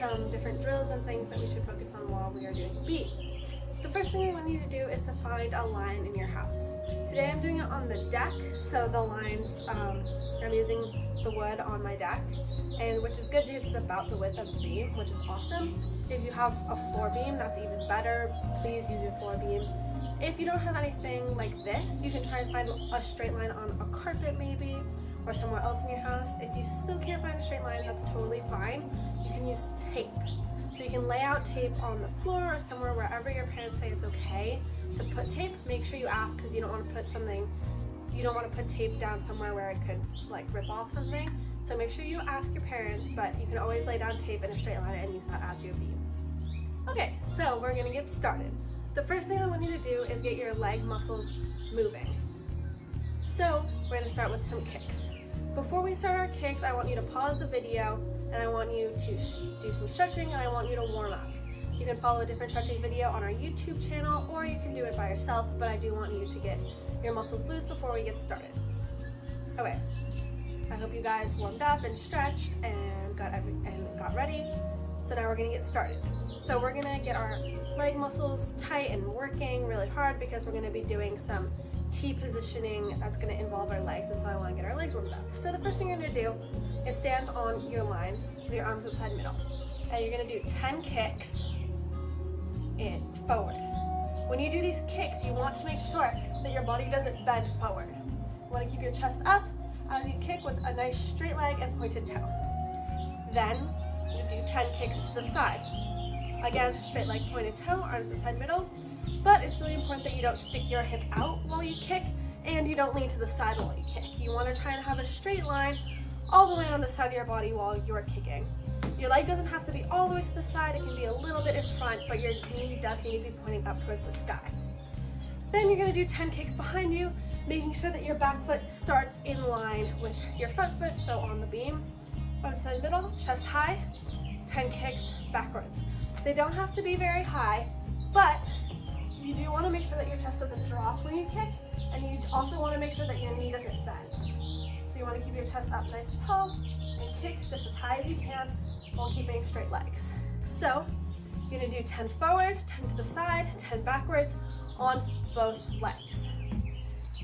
some different drills and things that we should focus on while we are doing beam. The first thing I want you to do is to find a line in your house. Today I'm doing it on the deck, so the lines, I'm using the wood on my deck, and which is good because it's about the width of the beam, which is awesome. If you have a floor beam, that's even better. Please use your floor beam. If you don't have anything like this, you can try and find a straight line on a carpet maybe, or somewhere else in your house. If you still can't find a straight line, that's totally fine. You can use tape. So you can lay out tape on the floor or somewhere wherever your parents say it's okay to put tape. Make sure you ask, because you don't want to put tape down somewhere where it could like rip off something. So make sure you ask your parents, but you can always lay down tape in a straight line and use that as your beam. Okay, so we're gonna get started. The first thing I want you to do is get your leg muscles moving. So we're gonna start with some kicks. Before we start our kicks, I want you to pause the video and I want you to do some stretching and I want you to warm up. You can follow a different stretching video on our YouTube channel or you can do it by yourself, but I do want you to get your muscles loose before we get started. Okay, I hope you guys warmed up and stretched and got ready. So now we're gonna get started. So we're gonna get our leg muscles tight and working really hard because we're gonna be doing some T positioning that's going to involve our legs, and so I want to get our legs warmed up. So the first thing you're going to do is stand on your line with your arms outside middle, and you're going to do 10 kicks in forward. When you do these kicks, you want to make sure that your body doesn't bend forward. You want to keep your chest up as you kick with a nice straight leg and pointed toe. Then you do 10 kicks to the side. Again, straight leg, pointed toe, arms outside middle. But it's really important that you don't stick your hip out while you kick and you don't lean to the side while you kick. You want to try and have a straight line all the way on the side of your body while you're kicking. Your leg doesn't have to be all the way to the side, it can be a little bit in front, but your knee does need to be pointing up towards the sky. Then you're going to do 10 kicks behind you, making sure that your back foot starts in line with your front foot, so on the beam. Front side middle, chest high, 10 kicks backwards. They don't have to be very high, but you do want to make sure that your chest doesn't drop when you kick, and you also want to make sure that your knee doesn't bend. So you want to keep your chest up nice and tall and kick just as high as you can while keeping straight legs. So you're going to do 10 forward, 10 to the side, 10 backwards on both legs.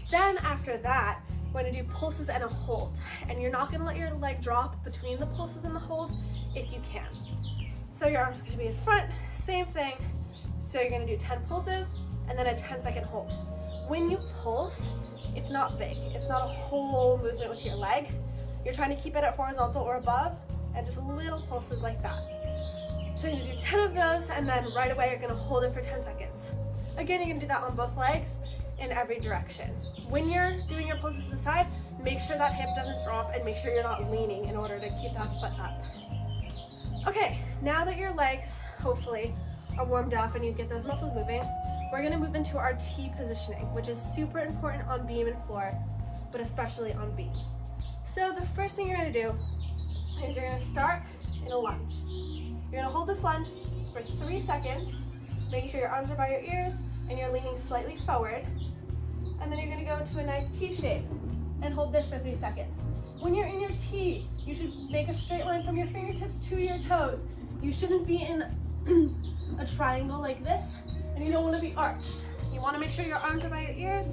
Then after that, we're going to do pulses and a hold, and you're not going to let your leg drop between the pulses and the hold if you can. So your arms are going to be in front, same thing. So you're going to do 10 pulses and then a 10-second hold. When you pulse, it's not big. It's not a whole movement with your leg. You're trying to keep it at horizontal or above and just little pulses like that. So you're going to do 10 of those and then right away you're going to hold it for 10 seconds. Again, you're going to do that on both legs in every direction. When you're doing your pulses to the side, make sure that hip doesn't drop and make sure you're not leaning in order to keep that foot up. Okay, now that your legs, hopefully, are warmed up and you get those muscles moving, we're going to move into our T positioning, which is super important on beam and floor, but especially on beam. So the first thing you're going to do is you're going to start in a lunge. You're going to hold this lunge for 3 seconds, making sure your arms are by your ears and you're leaning slightly forward, and then you're going to go into a nice T shape and hold this for 3 seconds. When you're in your T, you should make a straight line from your fingertips to your toes. You shouldn't be in a triangle like this, and you don't want to be arched. You want to make sure your arms are by your ears,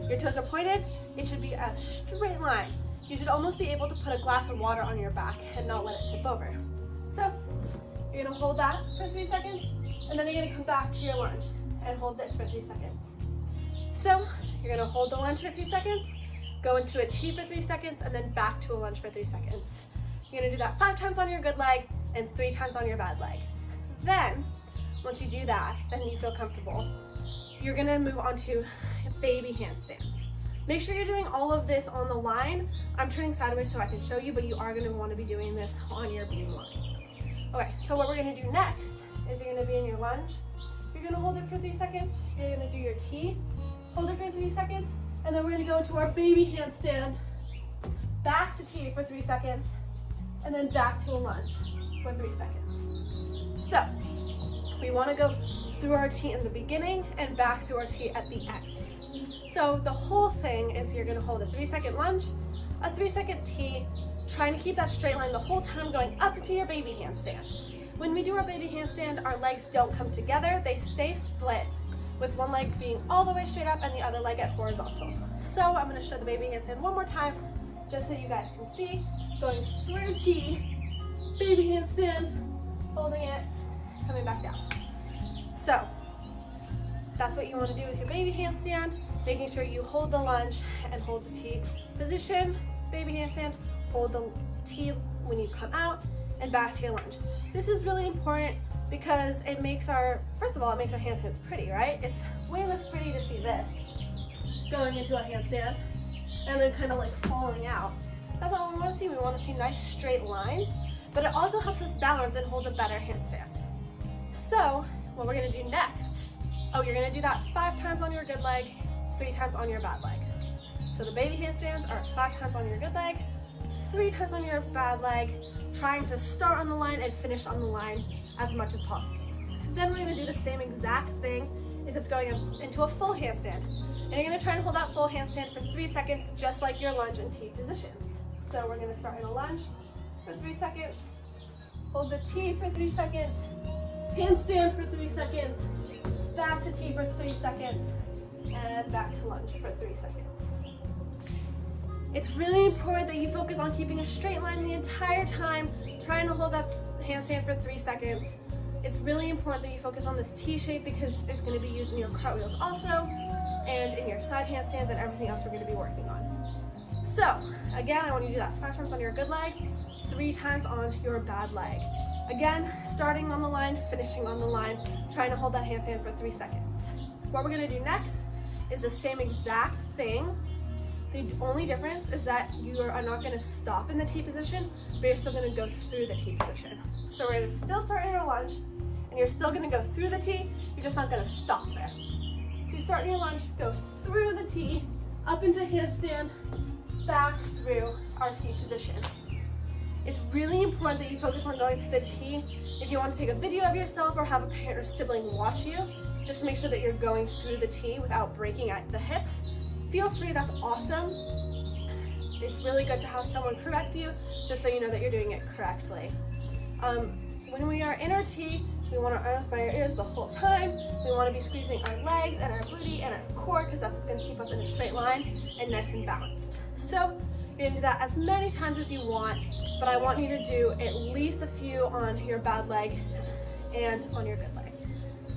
your toes are pointed. It should be a straight line. You should almost be able to put a glass of water on your back and not let it tip over. So you're going to hold that for 3 seconds, and then you're going to come back to your lunge and hold this for 3 seconds. So you're going to hold the lunge for 3 seconds, go into a T for 3 seconds, and then back to a lunge for 3 seconds. You're going to do that 5 times on your good leg and 3 times on your bad leg. Then, once you do that, then you feel comfortable, you're going to move on to baby handstands. Make sure you're doing all of this on the line. I'm turning sideways so I can show you, but you are going to want to be doing this on your beam line. Okay, so what we're going to do next is you're going to be in your lunge. You're going to hold it for 3 seconds. You're going to do your T, hold it for 3 seconds, and then we're going to go into our baby handstand, back to T for 3 seconds, and then back to a lunge for 3 seconds. So we want to go through our T in the beginning and back through our T at the end. So the whole thing is you're going to hold a 3-second lunge, a 3-second T, trying to keep that straight line the whole time going up into your baby handstand. When we do our baby handstand, our legs don't come together, they stay split, with one leg being all the way straight up and the other leg at horizontal. So I'm gonna show the baby handstand one more time, just so you guys can see. Going through T, baby handstand, holding it, coming back down. So that's what you want to do with your baby handstand, making sure you hold the lunge and hold the T position, baby handstand, hold the T when you come out, and back to your lunge. This is really important because it makes first of all, it makes our handstands pretty, right? It's way less pretty to see this going into a handstand and then kind of like falling out. That's not what we want to see. We want to see nice straight lines, but it also helps us balance and hold a better handstand. So what we're going to do next, you're going to do that 5 times on your good leg, 3 times on your bad leg. So the baby handstands are 5 times on your good leg, 3 times on your bad leg, trying to start on the line and finish on the line as much as possible. Then we're going to do the same exact thing, except going into a full handstand. And you're going to try and hold that full handstand for 3 seconds, just like your lunge and T positions. So we're going to start in a lunge for 3 seconds, hold the T for 3 seconds, handstand for 3 seconds, back to T for 3 seconds, and back to lunge for 3 seconds. It's really important that you focus on keeping a straight line the entire time, trying to hold that handstand for 3 seconds. It's really important that you focus on this T shape because it's going to be used in your cartwheels also, and in your side handstands and everything else we're going to be working on. So again, I want you to do that 5 times on your good leg, 3 times on your bad leg. Again, starting on the line, finishing on the line, trying to hold that handstand for 3 seconds. What we're going to do next is the same exact thing. The only difference is that you are not going to stop in the T position, but you're still going to go through the T position. So we're going to still start in your lunge, and you're still going to go through the T, you're just not going to stop there. So you start in your lunge, go through the T, up into handstand, back through our T position. It's really important that you focus on going through the T. If you want to take a video of yourself or have a parent or sibling watch you, just make sure that you're going through the T without breaking at the hips. Feel free, that's awesome. It's really good to have someone correct you, just so you know that you're doing it correctly. When we are in our T, we want our arms by our ears the whole time. We want to be squeezing our legs and our booty and our core because that's what's going to keep us in a straight line and nice and balanced. So you're going to do that as many times as you want, but I want you to do at least a few on your bad leg and on your good leg.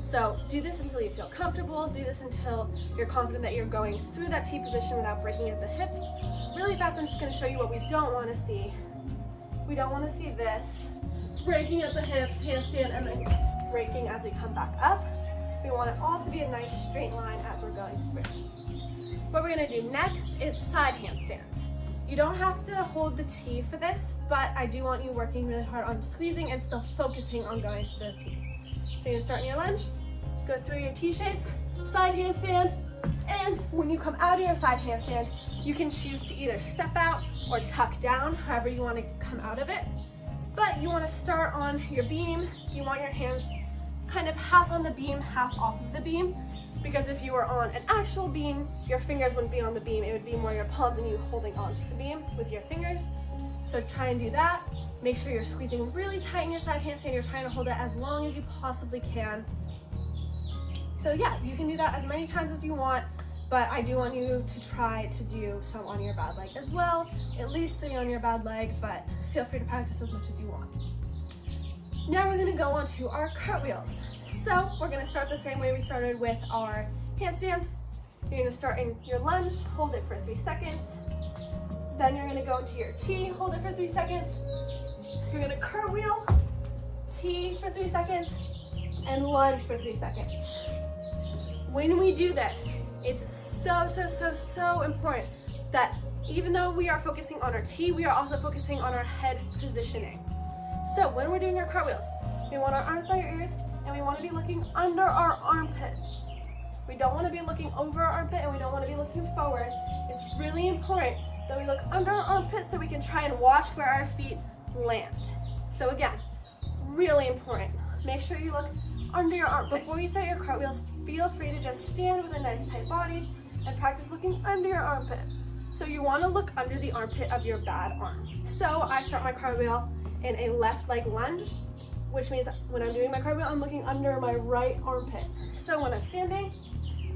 So do this until you feel comfortable, do this until you're confident that you're going through that T position without breaking at the hips. Really fast, I'm just going to show you what we don't want to see. We don't want to see this, breaking at the hips, handstand, and then breaking as we come back up. We want it all to be a nice straight line as we're going through. What we're going to do next is side handstands. You don't have to hold the T for this, but I do want you working really hard on squeezing and still focusing on going through the T. So you're gonna start in your lunge, go through your T shape, side handstand, and when you come out of your side handstand, you can choose to either step out or tuck down, however you want to come out of it. But you want to start on your beam. You want your hands kind of half on the beam, half off of the beam, because if you were on an actual beam, your fingers wouldn't be on the beam. It would be more your palms and you holding onto the beam with your fingers. So try and do that. Make sure you're squeezing really tight in your side handstand. You're trying to hold it as long as you possibly can. So yeah, you can do that as many times as you want, but I do want you to try to do some on your bad leg as well, at least 3 on your bad leg, but feel free to practice as much as you want. Now we're gonna go on to our cartwheels. So we're gonna start the same way we started with our handstands. You're gonna start in your lunge, hold it for 3 seconds. Then you're gonna go into your T, hold it for 3 seconds. You're gonna cartwheel, T for 3 seconds, and lunge for 3 seconds. When we do this, it's so important that even though we are focusing on our T, we are also focusing on our head positioning. So when we're doing our cartwheels, we want our arms by our ears, and we want to be looking under our armpit. We don't want to be looking over our armpit, and we don't want to be looking forward. It's really important that we look under our armpit so we can try and watch where our feet land. So again, really important. Make sure you look under your armpit. Before you start your cartwheels, feel free to just stand with a nice tight body and practice looking under your armpit. So you want to look under the armpit of your bad arm. So I start my cartwheel in a left leg lunge, which means when I'm doing my cartwheel, I'm looking under my right armpit. So when I'm standing,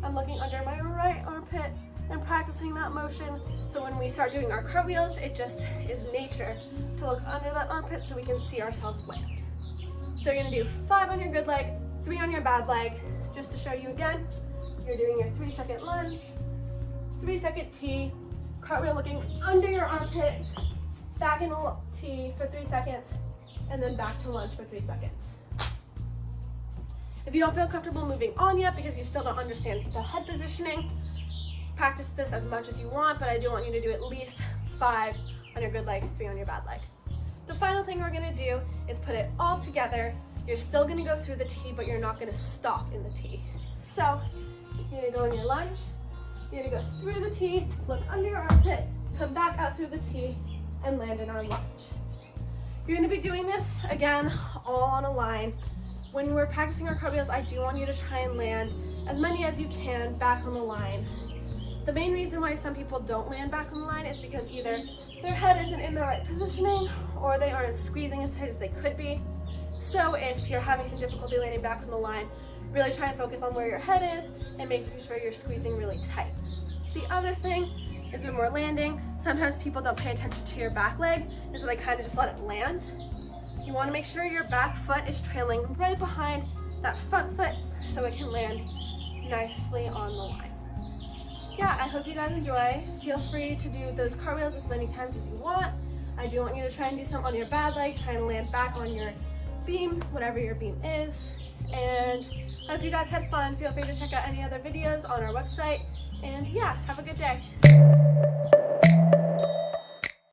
I'm looking under my right armpit and practicing that motion. So when we start doing our cartwheels, it just is nature to look under that armpit so we can see ourselves land. So you're gonna do 5 on your good leg, 3 on your bad leg. Just to show you again, you're doing your 3-second lunge, 3-second T, cartwheel looking under your armpit, back in a T for 3 seconds, and then back to lunge for 3 seconds. If you don't feel comfortable moving on yet because you still don't understand the head positioning, practice this as much as you want, but I do want you to do at least 5 on your good leg, 3 on your bad leg. The final thing we're gonna do is put it all together. You're still gonna go through the T, but you're not gonna stop in the T. So you're gonna go in your lunge, you're gonna go through the T, look under your armpit, come back out through the T, and land in our lunge. You're gonna be doing this, again, all on a line. When we're practicing our cartwheels, I do want you to try and land as many as you can back on the line. The main reason why some people don't land back on the line is because either their head isn't in the right positioning or they aren't squeezing as tight as they could be. So if you're having some difficulty landing back on the line, really try and focus on where your head is and making sure you're squeezing really tight. The other thing is when we're landing, sometimes people don't pay attention to your back leg, and so they kind of just let it land. You want to make sure your back foot is trailing right behind that front foot so it can land nicely on the line. Yeah, I hope you guys enjoy. Feel free to do those cartwheels as many times as you want. I do want you to try and do some on your bad leg, try and land back on your beam, whatever your beam is. And I hope you guys had fun. Feel free to check out any other videos on our website. And yeah, have a good day.